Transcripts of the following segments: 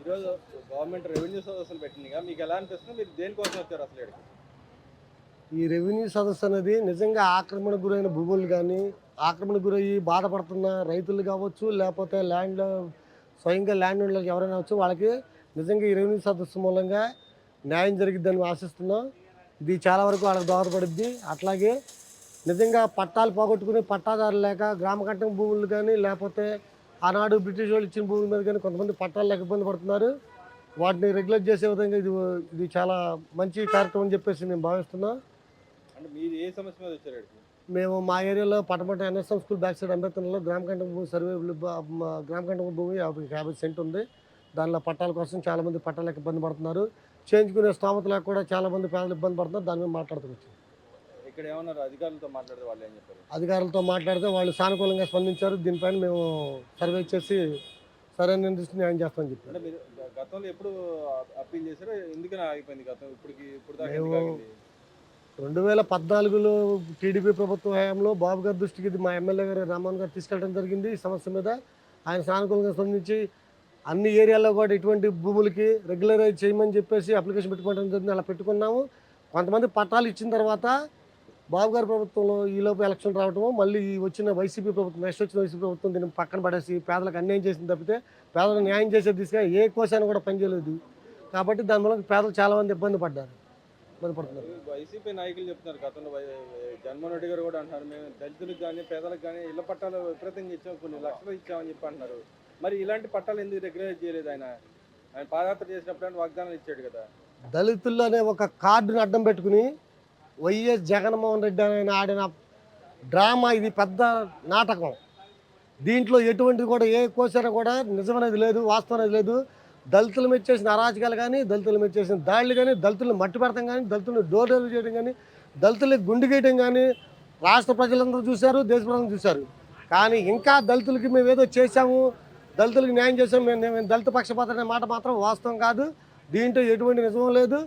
ఈరోజు government revenue సదస్సులు పెట్టిందిగా మీకు ఎలా అనిపిస్తుంది? మీరు దేనికోసం వచ్చారు అసలు ఈడకి? ఈ రెవెన్యూ సదస్సు అనేది నిజంగా ఆక్రమణకు గురైన భూములు కానీ, ఆక్రమణకు గురయ్యి బాధపడుతున్న రైతులు కావచ్చు, లేకపోతే స్వయంగా ల్యాండ్ ఓనర్లకు ఎవరైనా వచ్చు, వాళ్ళకి నిజంగా ఈ రెవెన్యూ సదస్సు మూలంగా న్యాయం జరిగిద్దని ఆశిస్తున్నాం. ఇది చాలా వరకు వాళ్ళకి దోహదపడుద్ది. అట్లాగే నిజంగా పట్టాలు పోగొట్టుకుని పట్టాదారులు లేక గ్రామ కట్టం భూములు కానీ, లేకపోతే ఆనాడు బ్రిటిష్ వాళ్ళు ఇచ్చిన భూముల మీద కానీ కొంతమంది పట్టాలు లేక ఇబ్బంది పడుతున్నారు. వాటిని రెగ్యులేట్ చేసే విధంగా ఇది చాలా మంచి కార్యక్రమం అని చెప్పేసి మేము భావిస్తున్నాం. అంటే మీరు ఏ సమస్య మీద వచ్చారు ఈడకి? మేము మా ఏరియాలో Patamata NSM school back side అంబేద్కర్లో గ్రామ కంఠం భూమి సర్వే గ్రామ కంఠం భూమి 50 సెంట్ ఉంది. దానిలో పట్టాల కోసం చాలామంది పట్టాలకు ఇబ్బంది పడుతున్నారు. చేయించుకునే స్తోమతలకు కూడా చాలామంది పేదలు ఇబ్బంది పడుతున్నారు. దాని మీద మాట్లాడుకోవచ్చు. ఇక్కడ ఏమన్నారు అధికారులతో మాట్లాడితే వాళ్ళు ఏం చెప్పారు? అధికారులతో మాట్లాడితే వాళ్ళు సానుకూలంగా స్పందించారు. దీనిపైన మేము సర్వే చేసి సరైన దృష్టి న్యాయం చేస్తామని చెప్పారు. అంటే మీరు గతంలో ఎప్పుడు అప్పీల్ చేశారో ఎందుకని ఆగిపోయింది గతం ఇప్పుడు దాకా మేము ఎందుకు ఆగింది? 2014లో టీడీపీ ప్రభుత్వ హయాంలో బాబు గారి దృష్టికి ఇది మా ఎమ్మెల్యే గారు రామ్మోహన్ గారు తీసుకెళ్ళడం జరిగింది. ఈ సమస్య మీద ఆయన సానుకూలంగా స్పందించి అన్ని ఏరియాల్లో కూడా ఇటువంటి భూములకి రెగ్యులరైజ్ చేయమని చెప్పేసి అప్లికేషన్ పెట్టుకోవడం జరిగింది. అలా పెట్టుకున్నాము. కొంతమంది పట్టాలు ఇచ్చిన తర్వాత బాబు గారి ప్రభుత్వంలో ఈలోపు ఎలక్షన్ రావడము, మళ్ళీ ఈ వచ్చిన వైసీపీ ప్రభుత్వం, నెక్స్ట్ వచ్చిన వైసీపీ ప్రభుత్వం దీన్ని పక్కన పడేసి పేదలకు అన్యాయం చేసింది తప్పితే పేదలకు న్యాయం చేసే దిశగా ఏ కోశాన్ని కూడా పనిచేయలేదు. కాబట్టి దాని మూలంగా పేదలు చాలామంది ఇబ్బంది పడుతున్నారు. వైసీపీ నాయకులు చెప్తున్నారు, గతంలో జగన్మోహన్ రెడ్డి గారు కూడా అంటున్నారు, మేము దళితులకు కానీ పేదలకు కానీ ఇళ్ల పట్టాలు విపరీతంగా ఇచ్చాము, కొన్ని లక్షలు ఇచ్చామని చెప్పి అంటున్నారు. మరి ఇలాంటి పట్టాలు ఎందుకు రెగ్యులైజ్ చేయలేదు? ఆయన పాదయాత్ర చేసినప్పుడు వాగ్దానాలు ఇచ్చాడు కదా. దళితుల్లోనే ఒక కార్డును అడ్డం పెట్టుకుని వైఎస్ జగన్మోహన్ రెడ్డి ఆయన ఆడిన డ్రామా ఇది పెద్ద నాటకం. దీంట్లో ఎటువంటిది కూడా ఏ కోసాన కూడా నిజమనేది లేదు, వాస్తవం అనేది లేదు. దళితుల మీద చేసిన అరాచకాలు కానీ, దళితుల మీద చేసిన దాడులు కానీ, దళితులను మట్టి పెడతాం కానీ, దళితులను డోర్ డెలివరీ చేయడం కానీ, దళితులకు గుండు గీయడం కానీ రాష్ట్ర ప్రజలందరూ చూశారు, దేశ ప్రజలందరూ చూశారు. కానీ ఇంకా దళితులకి మేము ఏదో చేశాము, దళితులకు న్యాయం చేసాము, మేము దళిత పక్షపాత అనే మాట మాత్రం వాస్తవం కాదు. దీంట్లో ఎటువంటి నిజం లేదు.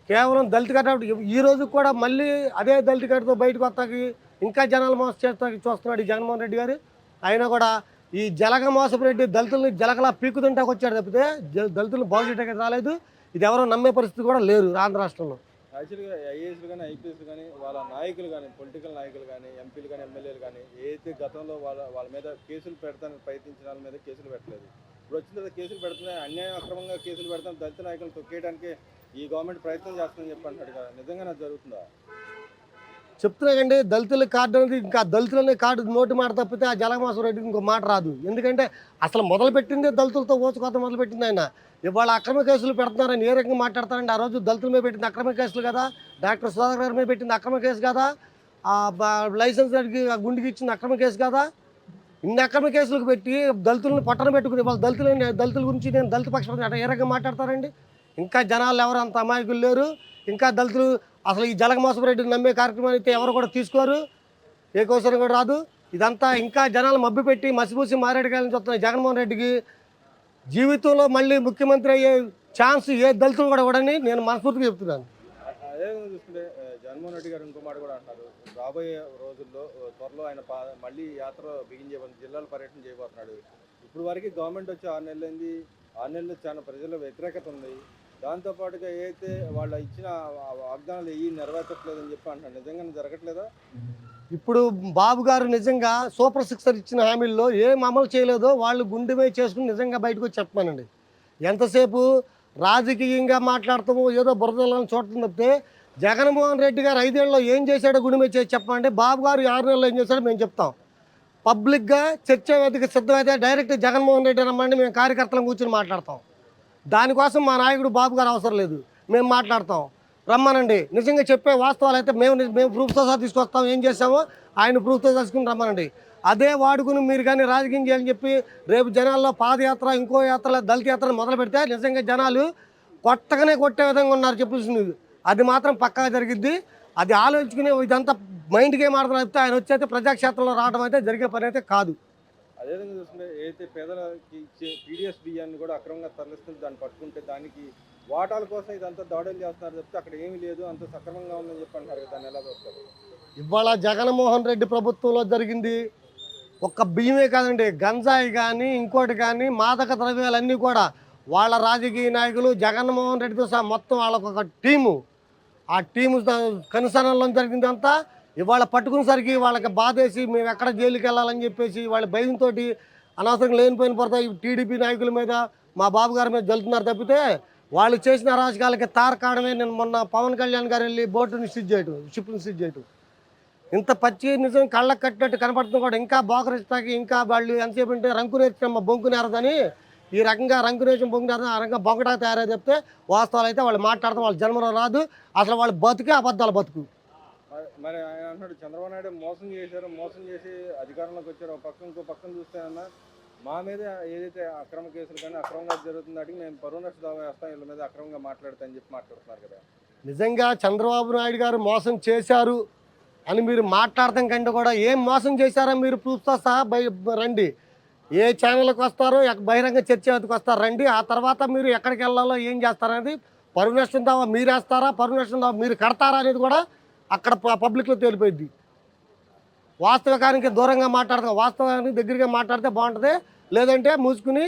కేవలం దళిత కట్ట ఈ రోజు కూడా మళ్ళీ అదే దళిత కట్టతో బయటకు వస్తాకి ఇంకా జనాలు మోసం చేస్తాకి చూస్తున్నాడు ఈ జగన్మోహన్ రెడ్డి గారు. అయినా కూడా ఈ జలగ మోసపు రెడ్డి దళితుల్ని జలగలా పీకుతుంటాకు వచ్చాడు తప్పితే దళితులను బాగు చేయడానికి రాలేదు. ఇది ఎవరో నమ్మే పరిస్థితి కూడా లేదు ఆంధ్ర రాష్ట్రంలో. యాక్చువల్గా ఐఏఎస్లు కానీ, ఐపీఎస్లు కానీ, వాళ్ళ నాయకులు కానీ, పొలిటికల్ నాయకులు కానీ, ఎంపీలు కానీ, ఎమ్మెల్యేలు కానీ ఏదైతే గతంలో వాళ్ళ మీద కేసులు పెడతానికి ప్రయత్నించిన వాళ్ళ మీద కేసులు పెట్టలేదు. ఇప్పుడు వచ్చిన తర్వాత కేసులు పెడుతున్నాయి, అన్యాయం అక్రమంగా కేసులు పెడతాం, దళిత నాయకులను తొక్కేయడానికి ఈ గవర్నమెంట్ ప్రయత్నం చేస్తుందని చెప్పి అంటాడు కదా. నిజంగా నాకు జరుగుతుందా? చెప్తున్నాకండి, దళితుల కార్డు అనేది ఇంకా దళితులనే కార్డు నోటి మాట తప్పితే ఆ జలగమాసం రెడ్డికి ఇంకో మాట రాదు. ఎందుకంటే అసలు మొదలుపెట్టిందే దళితులతో ఓచుకోత మొదలుపెట్టింది ఆయన. ఇవాళ అక్రమ కేసులు పెడుతున్నారని ఏ రకంగా మాట్లాడతారండి? ఆ రోజు దళితుల మీద పెట్టింది అక్రమ కేసులు కదా, డాక్టర్ సుధాకర్ గారి మీద పెట్టింది అక్రమ కేసు కదా, లైసెన్స్ అడిగి ఆ గుండెకి ఇచ్చింది అక్రమ కేసు కదా. ఇన్ని అక్రమ కేసులకు పెట్టి దళితులను పట్టణ పెట్టుకుని వాళ్ళ దళితుల గురించి నేను దళిత పక్షపాతం ఏ రకంగా మాట్లాడతారండి? ఇంకా జనాలు ఎవరు అంత అమాయకులు లేరు. ఇంకా దళితులు అసలు ఈ జలగమోసపురెడ్డిని నమ్మే కార్యక్రమాన్ని అయితే ఎవరు కూడా తీసుకోరు, ఏ కోసరం కూడా రాదు. ఇదంతా ఇంకా జనాలు మభ్య పెట్టి మసిపూసి మారేడుకాయలని చూస్తున్న జగన్మోహన్ రెడ్డికి జీవితంలో మళ్ళీ ముఖ్యమంత్రి అయ్యే ఛాన్స్ ఏ దళితులు కూడా ఇవ్వడని నేను మనస్ఫూర్తిగా చెప్తున్నాను. అదేవిధంగా చూస్తుంటే జగన్మోహన్ రెడ్డి గారు ఇంకో మాట కూడా అంటారు, రాబోయే రోజుల్లో త్వరలో ఆయన మళ్ళీ యాత్ర బిగించే జిల్లాల పర్యటన చేయబోతున్నాడు. ఇప్పుడు వరకు గవర్నమెంట్ వచ్చి 6 నెలలు అయింది. 6 నెలలు చాలా ప్రజల్లో వ్యతిరేకత ఉంది. దాంతోపాటుగా ఏదైతే వాళ్ళు ఇచ్చిన వాగ్దానాలు ఏవి నెరవేర్చట్లేదని చెప్పి అంటున్నారు. నిజంగానే జరగట్లేదా? ఇప్పుడు బాబు గారు నిజంగా సూపర్ సిక్సర్ ఇచ్చిన హామీల్లో ఏం అమలు చేయలేదో వాళ్ళు గుండెమే చేసుకుని నిజంగా బయటకు వచ్చి చెప్పమానండి. ఎంతసేపు రాజకీయంగా మాట్లాడతాము, ఏదో బురదలను చూడటం తప్పితే జగన్మోహన్ రెడ్డి గారు 5 ఏళ్ళలో ఏం చేశాడో గుండెమే చేసి చెప్పమండి. బాబు గారు 6 నెలల్లో ఏం చేశాడో మేము చెప్తాం. పబ్లిక్గా చర్చ వేదిక సిద్ధమైతే డైరెక్ట్ జగన్మోహన్ రెడ్డి రమ్మండి, మేము కార్యకర్తలను కూర్చొని మాట్లాడతాం. దానికోసం మా నాయకుడు బాబు గారు అవసరం లేదు, మేము మాట్లాడతాం. రమ్మనండి. నిజంగా చెప్పే వాస్తవాలు అయితే మేము ప్రూఫ్తో సహా తీసుకొస్తాం. ఏం చేస్తామో ఆయన ప్రూఫ్తో తీసుకుని రమ్మనండి. అదే వాడుకుని మీరు కానీ రాజకీయం చేయాలని చెప్పి రేపు జనాల్లో పాదయాత్ర, ఇంకో యాత్ర, దళిత యాత్ర మొదలు పెడితే నిజంగా జనాలు కొట్టగానే కొట్టే విధంగా ఉన్నారు చెప్పాల్సింది. అది మాత్రం పక్కా జరిగిద్ది. అది ఆలోచించుకుని ఇదంతా మైండ్ గేమ్ ఆడుతున్నారు చెప్తే ఆయన వచ్చి అయితే ప్రజాక్షేత్రంలో రావడం అయితే జరిగే పని అయితే కాదు. అదేవిధంగా చూస్తుంటే ఏదైతే పేదలకి ఇచ్చే పీడిఎస్ బియ్యాన్ని కూడా అక్రమంగా తరలిస్తుంది, దాన్ని పట్టుకుంటే దానికి వాటాల కోసం ఇదంతా దాడులు చేస్తున్నారు చెప్తే అక్కడ ఏమీ లేదు, అంత సక్రమంగా ఉందని చెప్పి అంటారు. దాన్ని ఎలా చూస్తారు? ఇవాళ జగన్మోహన్ రెడ్డి ప్రభుత్వంలో జరిగింది ఒక్క బియ్యమే కాదండి, గంజాయి కానీ ఇంకోటి కానీ మాదక ద్రవ్యాలన్నీ కూడా వాళ్ళ రాజకీయ నాయకులు జగన్మోహన్ రెడ్డితో సహా మొత్తం వాళ్ళకు ఒక టీము, ఆ టీము కనుసరణలో జరిగిందంతా ఇవాళ పట్టుకునేసరికి వాళ్ళకి బాధేసి మేము ఎక్కడ జైలుకి వెళ్ళాలని చెప్పేసి వాళ్ళ భయంతో అనవసరంగా లేనిపోయిన పడతాయి టీడీపీ నాయకుల మీద, మా బాబు గారి మీద జల్లుతున్నారు తప్పితే వాళ్ళు చేసిన అరాచకాలకి తారకాడమే. నేను మొన్న పవన్ కళ్యాణ్ గారు వెళ్ళి బోటుని షిప్ని సీజ్ చేయటం, ఇంత పచ్చి నిజం కళ్ళకు కట్టినట్టు కనపడుతుంది కూడా ఇంకా బోకరిస్తాకి ఇంకా వాళ్ళు ఎంతసేపు అంటే రంకునేర్చమ్మ బొంకునేరదని ఈ రకంగా రంకునేసం బొంకునేరదని ఆ రకంగా బొంకటా తయారై చెప్తే వాస్తవాలు అయితే వాళ్ళు మాట్లాడతాం, వాళ్ళ జన్మలో రాదు అసలు వాళ్ళు బతుకే అబద్ధాలు బతుకు. మరి ఆయన అంటున్నాడు చంద్రబాబు నాయుడు మోసం చేసి అధికారంలోకి వచ్చారు. ఒక పక్కన ఇంకో పక్కన చూస్తే అన్న మా మీద ఏదైతే అక్రమ కేసులు కానీ అక్రమంగా జరుగుతుంది అడిగి మేము పరువు నష్ట దావా వేస్తాం, వీళ్ళ మీద అక్రమంగా మాట్లాడతా అని చెప్పి మాట్లాడుతున్నారు కదా. నిజంగా చంద్రబాబు నాయుడు గారు మోసం చేశారు అని మీరు మాట్లాడటం కంటే కూడా ఏం మోసం చేశారో మీరు ప్రూఫ్తో సహా రండి, ఏ ఛానల్కి వస్తారో బహిరంగ చర్చకి వస్తారు రండి. ఆ తర్వాత మీరు ఎక్కడికి వెళ్ళాలో ఏం చేస్తారనేది పరువు నష్టం దావా మీరు వేస్తారా, పరువు నష్టం దావా మీరు కడతారా అనేది కూడా అక్కడ పబ్లిక్లో తేలిపోయింది. వాస్తవికానికి దూరంగా మాట్లాడతాం, వాస్తవానికి దగ్గరగా మాట్లాడితే బాగుంటుంది, లేదంటే మూసుకుని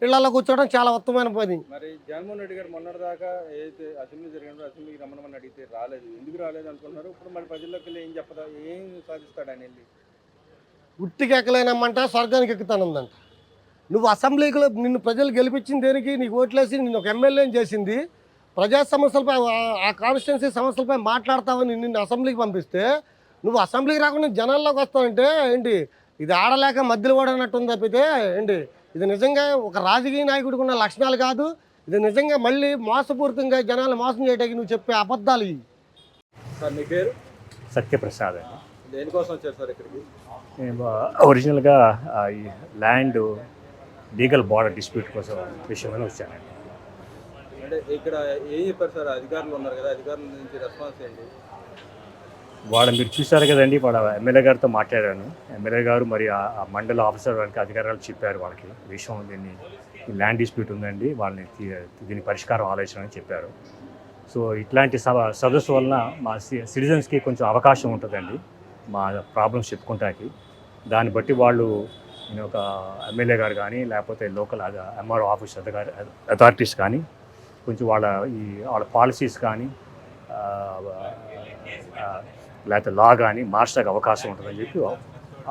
ఇళ్లలో కూర్చోవడం చాలా ఉత్తమమైన పని. మరి జగన్మోహన్ రెడ్డి గారు మొన్నటిదాకా ఏదైతే అసెంబ్లీ జరిగినప్పుడు అసెంబ్లీకి రమ్మని అడిగితే రాలేదు, ఎందుకు రాలేదు అనుకుంటున్నారు. ఇప్పుడు మరి ప్రజల్లోకి వెళ్ళి ఏం చెప్పదా, ఏం సాధిస్తాడు ఆయన వెళ్ళి? ఉట్టికి ఎక్కలేనమ్మంట స్వర్గానికి ఎక్కుతానందంట. నువ్వు అసెంబ్లీలో నిన్ను ప్రజలు గెలిపించింది దేనికి? నీకు ఓట్లేసి నిన్ను ఒక ఎమ్మెల్యేని చేసింది ప్రజా సమస్యలపై, ఆ కాన్స్టిట్యున్సీ సమస్యలపై మాట్లాడతావని నిన్ను అసెంబ్లీకి పంపిస్తే నువ్వు అసెంబ్లీకి రాకుండా జనాల్లోకి వస్తావంటే ఏంటి? ఇది ఆడలేక మధ్యలో ఓడనట్టుంది తప్పితే ఏంటి? ఇది నిజంగా ఒక రాజకీయ నాయకుడికి ఉన్న లక్షణాలు కాదు. ఇది నిజంగా మళ్ళీ మోసపూరితంగా జనాలు మోసం చేయడానికి నువ్వు చెప్పే అబద్ధాలు ఇవి. సార్ మీ పేరు? సత్యప్రసాద్ అండి. దేనికోసం వచ్చారు సార్ ఇక్కడికి? నేను ఒరిజినల్గా ఈ ల్యాండ్ లీగల్ బార్డర్ డిస్ప్యూట్ కోసం విషయమని వచ్చానండి. అంటే ఇక్కడ ఏం చెప్పారు సార్? అధికారులు ఉన్నారు కదా, అధికారుల నుంచి రెస్పాన్స్ ఏంటి? వాళ్ళు మీరు చూశారు కదండి, వాళ్ళ ఎమ్మెల్యే గారితో మాట్లాడాను. ఎమ్మెల్యే గారు మరి ఆ మండల ఆఫీసర్ వాళ్ళకి అధికారులు చెప్పారు వాళ్ళకి విషయం, దీన్ని ల్యాండ్ డిస్ప్యూట్ ఉందండి, వాళ్ళని దీని పరిష్కారం ఆలోచన అని చెప్పారు. సో ఇట్లాంటి సదస్సు వలన మా సిటిజన్స్కి కొంచెం అవకాశం ఉంటుందండి మా ప్రాబ్లమ్స్ చెప్పుకుంటానికి. దాన్ని బట్టి వాళ్ళు నేను ఒక ఎమ్మెల్యే గారు కానీ లేకపోతే లోకల్ ఎంఆర్ఓ ఆఫీస్ అథారిటీస్ కానీ కొంచెం వాళ్ళ పాలసీస్ కానీ లేకపోతే లా కానీ మార్చడానికి అవకాశం ఉంటుందని చెప్పి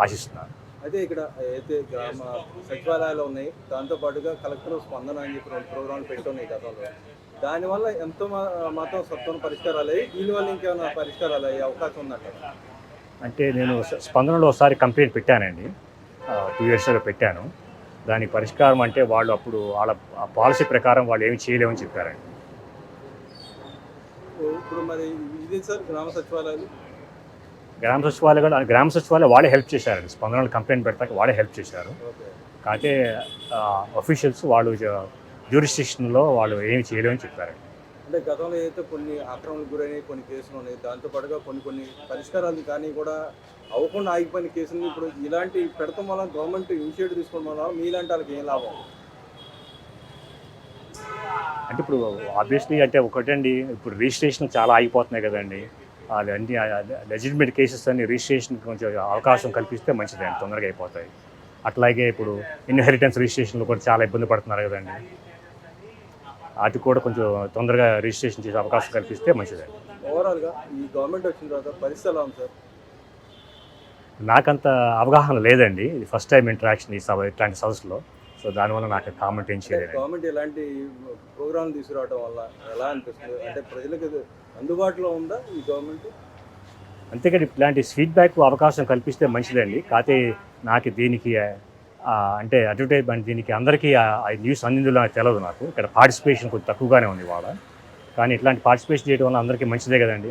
ఆశిస్తున్నాను. అయితే ఇక్కడ అయితే గ్రామ సచివాలయాలు ఉన్నాయి, దాంతోపాటుగా కలెక్టర్ స్పందన అని చెప్పి 2 ప్రోగ్రాంలు పెట్టున్నాయి గతంలో. దానివల్ల ఎంతో మాత్రం సత్వన పరిష్కారాలు అయ్యి దీనివల్ల ఇంకేమైనా పరిష్కారాలు అయ్యే అవకాశం ఉందంట. అంటే నేను స్పందనలో ఒకసారి కంప్లైంట్ పెట్టానండి, 2 years ago పెట్టాను. దానికి పరిష్కారం అంటే వాళ్ళు అప్పుడు వాళ్ళ పాలసీ ప్రకారం వాళ్ళు ఏమి చేయలేమని చెప్పారండి. ఇప్పుడు మరి ఇది సార్ గ్రామ సచివాలయాలు గ్రామ సచివాలయం వాళ్ళే హెల్ప్ చేశారండి. స్పందనలో కంప్లైంట్ పెడతాక వాళ్ళే హెల్ప్ చేశారు. కాకపోతే అఫీషియల్స్ వాళ్ళు జ్యూరిస్డిక్షన్లో వాళ్ళు ఏమి చేయలేమని చెప్పారండి. అంటే గతంలో అయితే కొన్ని ఆక్రమణకు గురైన కొన్ని కేసులు ఉన్నాయి, దాంతోపాటుగా కొన్ని పరిష్కారాలు కానీ కూడా అవ్వకుండా ఆగిపోయిన కేసులు ఇప్పుడు ఇలాంటి పెడతాం వల్ల గవర్నమెంట్ ఇనిషియేటివ్ తీసుకోవడం వల్ల మీలాంటి వాళ్ళకి ఏం లాభం? అంటే ఇప్పుడు ఆబ్వియస్లీ అంటే ఒకటండి, ఇప్పుడు రిజిస్ట్రేషన్ చాలా ఆగిపోతున్నాయి కదండి. అన్ని లెజిటిమేట్ కేసెస్ అన్ని రిజిస్ట్రేషన్ కొంచెం అవకాశం కల్పిస్తే మంచిదండి, తొందరగా అయిపోతాయి. అట్లాగే ఇప్పుడు ఇన్హెరిటెన్స్ రిజిస్ట్రేషన్లో కూడా చాలా ఇబ్బంది పడుతున్నారు కదండి, అది కూడా కొంచెం తొందరగా రిజిస్ట్రేషన్ చేసే అవకాశం కల్పిస్తే మంచిదండి. ఓవరాల్గా ఈ గవర్నమెంట్ వచ్చిన తర్వాత పరిస్థితి ఎలా ఉంది సార్? నాకంత అవగాహన లేదండి, ఇది ఫస్ట్ టైం ఇంటరాక్షన్ ఇట్లాంటి సదస్సులో. సో దానివల్ల నాకు కామెంట్ ఏం చేయలేదు. గవర్నమెంట్ ఇలాంటి ప్రోగ్రాంలు తీసుకురావడం వల్ల ఎలా అనిపిస్తుంది? అంటే ప్రజలకు అందుబాటులో ఉందా ఈ గవర్నమెంట్? అంతేకాదు ఇట్లాంటి ఫీడ్బ్యాక్ అవకాశం కల్పిస్తే మంచిదండి. కాకపోతే నాకు దీనికి అంటే అడ్వర్టైజ్మెంట్ దీనికి అందరికీ న్యూస్ అందిందో నాకు తెలియదు. నాకు ఇక్కడ పార్టిసిపేషన్ కొంచెం తక్కువగానే ఉంది వాళ్ళ, కానీ ఇట్లాంటి పార్టిసిపేషన్ చేయడం వల్ల అందరికీ మంచిదే కదండి.